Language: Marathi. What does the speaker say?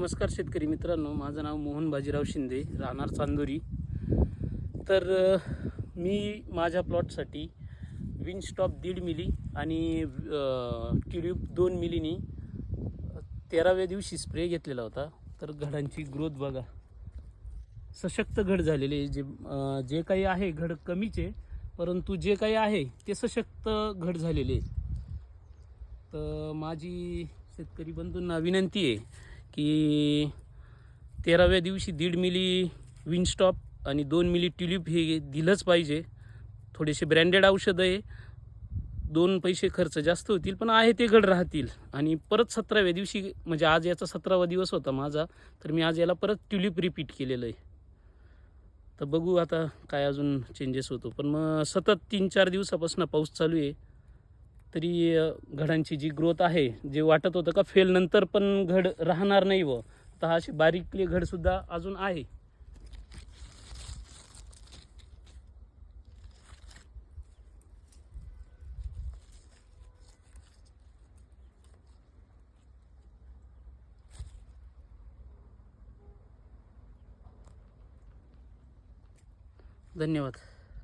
नमस्कार शेतकरी मित्रांनो, माझं नाव मोहन बाजीराव शिंदे, राहणार चांदोरी. तर मी माझ्या प्लॉटसाठी विंडस्टॉप 1.5 मिली आणि ट्यूलिप 2 मिलीनी 13व्या दिवशी स्प्रे घेतलेला होता. तर घडांची ग्रोथ बघा, सशक्त घड झालेले. जे काही आहे घड कमीच आहे, परंतु जे काही आहे ते सशक्त घड झालेले. तर माझी शेतकरी बंधूंना विनंती आहे की 13व्या दिवशी 1.5 मिली विंडस्टॉप आणि 2 मिली ट्यूलिप हे दिलंच पाहिजे. थोडेसे ब्रँडेड औषधं आहे, 2 पैसे खर्च जास्त होतील, पण आहे ते घड राहतील. आणि परत 17व्या दिवशी, म्हणजे आज याचा 17वा दिवस होता माझा, तर मी आज याला परत ट्यूलिप रिपीट केलेलं आहे. तर बघू आता काय अजून चेंजेस होतो. पण मग सतत 3-4 दिवसापासून पाऊस चालू आहे, तरी घडांची जी ग्रोथ आहे, जे वाटत होतं का फेल नंतर पण घड राहणार नाही, व तर असे बारीकले घडसुद्धा अजून आहे. धन्यवाद.